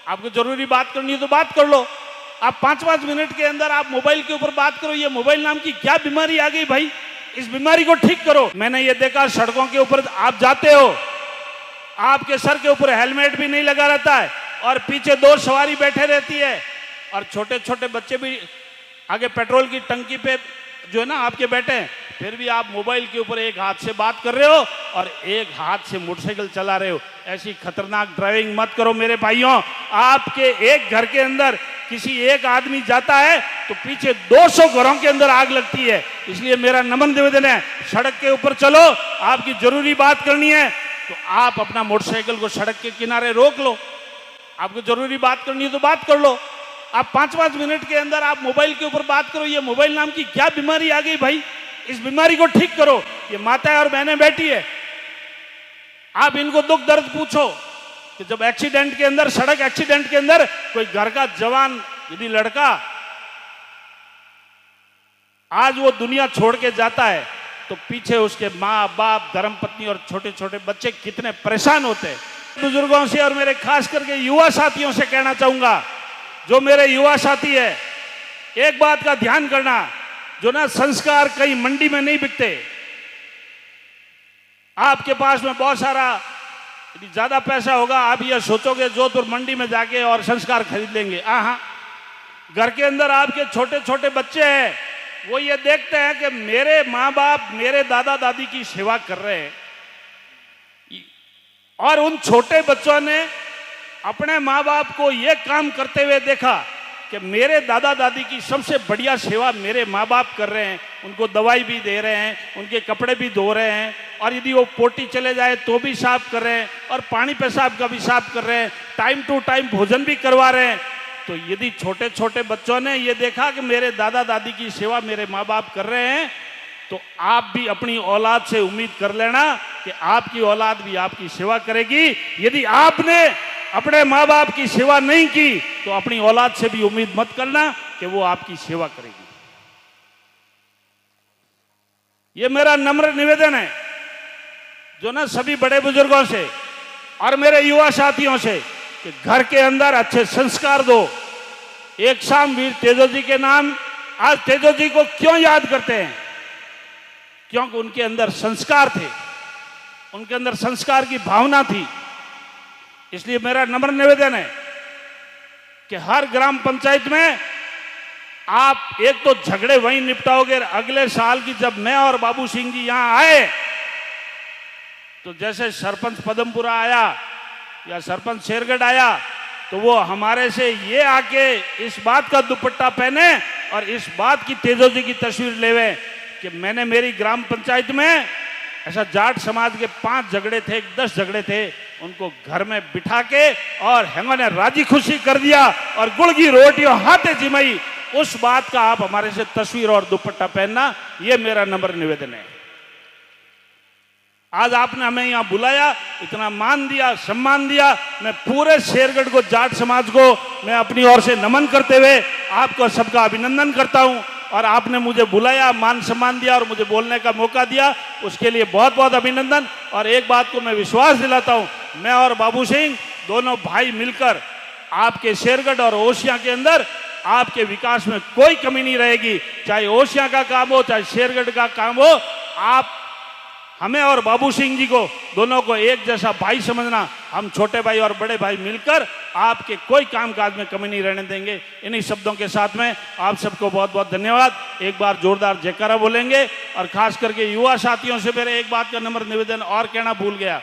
आपको जरूरी बात करनी है तो बात कर लो। आप 5-5 मिनट के अंदर आप मोबाइल के ऊपर बात करो। ये मोबाइल नाम की क्या बीमारी आ गई भाई, इस बीमारी को ठीक करो। मैंने ये देखा सड़कों के ऊपर आप जाते हो, आपके सर के ऊपर हेलमेट भी नहीं लगा रहता है और पीछे 2 सवारी बैठे रहती है और छोटे छोटे बच्चे भी आगे पेट्रोल की टंकी पे जो है ना आपके बैठे हैं, फिर भी आप मोबाइल के ऊपर एक हाथ से बात कर रहे हो और एक हाथ से मोटरसाइकिल चला रहे हो। ऐसी खतरनाक ड्राइविंग मत करो मेरे भाइयों। आपके एक घर के अंदर किसी एक आदमी जाता है तो पीछे 200 घरों के अंदर आग लगती है। इसलिए मेरा नम्र निवेदन है, सड़क के ऊपर चलो, आपकी जरूरी बात करनी है तो आप अपना मोटरसाइकिल को सड़क के किनारे रोक लो। आपको जरूरी बात करनी है तो बात कर लो। आप 5-5 मिनट के अंदर आप मोबाइल के ऊपर बात करो। ये मोबाइल नाम की क्या बीमारी आ गई भाई, इस बीमारी को ठीक करो। ये माताएं और बहनें बैठी है, आप इनको दुख दर्द पूछो कि जब एक्सीडेंट के अंदर, सड़क एक्सीडेंट के अंदर कोई घर का जवान यदि लड़का आज वो दुनिया छोड़ के जाता है तो पीछे उसके माँ बाप, धर्मपत्नी और छोटे छोटे बच्चे कितने परेशान होते हैं। बुजुर्गों से और मेरे खास करके युवा साथियों से कहना चाहूंगा, जो मेरे युवा साथी है, एक बात का ध्यान करना, जो ना संस्कार कहीं मंडी में नहीं बिकते। आपके पास में बहुत सारा यदि ज्यादा पैसा होगा, आप ये सोचोगे जोधपुर मंडी में जाके और संस्कार खरीद लेंगे। हाँ, घर के अंदर आपके छोटे छोटे बच्चे हैं, वो ये देखते हैं कि मेरे माँ बाप मेरे दादा दादी की सेवा कर रहे हैं और उन छोटे बच्चों ने अपने माँ बाप को ये काम करते हुए देखा कि मेरे दादा दादी की सबसे बढ़िया सेवा मेरे माँ बाप कर रहे हैं। उनको दवाई भी दे रहे हैं, उनके कपड़े भी धो रहे हैं और यदि वो पोटी चले जाए तो भी साफ कर रहे हैं और पानी पेशाब का भी साफ कर रहे हैं, टाइम टू टाइम भोजन भी करवा रहे हैं। तो यदि छोटे छोटे बच्चों ने ये देखा कि मेरे दादा दादी की सेवा मेरे माँ बाप कर रहे हैं, तो आप भी अपनी औलाद से उम्मीद कर लेना कि आपकी औलाद भी आपकी सेवा करेगी। यदि आपने अपने माँ बाप की सेवा नहीं की तो अपनी औलाद से भी उम्मीद मत करना कि वो आपकी सेवा करेगी। ये मेरा नम्र निवेदन है, जो ना सभी बड़े बुजुर्गों से और मेरे युवा साथियों से, कि घर के अंदर अच्छे संस्कार दो। एक शाम वीर तेजो जी के नाम, आज तेजो जी को क्यों याद करते हैं? क्योंकि उनके अंदर संस्कार थे, उनके अंदर संस्कार की भावना थी। इसलिए मेरा नम्र निवेदन है कि हर ग्राम पंचायत में आप एक तो झगड़े वहीं निपटाओगे। अगले साल की जब मैं और बाबू सिंह जी यहां आए तो जैसे सरपंच पदमपुरा आया या सरपंच शेरगढ़ आया तो वो हमारे से ये आके इस बात का दुपट्टा पहने और इस बात की तेजो जी की तस्वीर लेवे कि मैंने मेरी ग्राम पंचायत में ऐसा जाट समाज के 5 झगड़े थे, 10 झगड़े थे, उनको घर में बिठा के और हेंगो ने राजी खुशी कर दिया और गुड़ की रोटियों हाथे जिमाई। उस बात का आप हमारे से तस्वीर और दुपट्टा पहनना, ये मेरा नम्र निवेदन है। आज आपने हमें यहाँ बुलाया, इतना मान दिया, सम्मान दिया। मैं पूरे शेरगढ़ को, जाट समाज को मैं अपनी ओर से नमन करते हुए आपको सबका अभिनंदन करता हूँ। और आपने मुझे बुलाया, मान सम्मान दिया और मुझे बोलने का मौका दिया, उसके लिए बहुत बहुत अभिनंदन। और एक बात को मैं विश्वास दिलाता हूँ, मैं और बाबू सिंह दोनों भाई मिलकर आपके शेरगढ़ और ओसियां के अंदर आपके विकास में कोई कमी नहीं रहेगी। चाहे ओसियां का काम हो, चाहे शेरगढ़ का काम हो, आप हमें और बाबू सिंह जी को दोनों को एक जैसा भाई समझना। हम छोटे भाई और बड़े भाई मिलकर आपके कोई कामकाज में कमी नहीं रहने देंगे। इन्हीं शब्दों के साथ में आप सबको बहुत बहुत धन्यवाद। एक बार जोरदार जयकारा बोलेंगे। और खास करके युवा साथियों से मेरे एक बात का नम्र निवेदन और कहना भूल गया,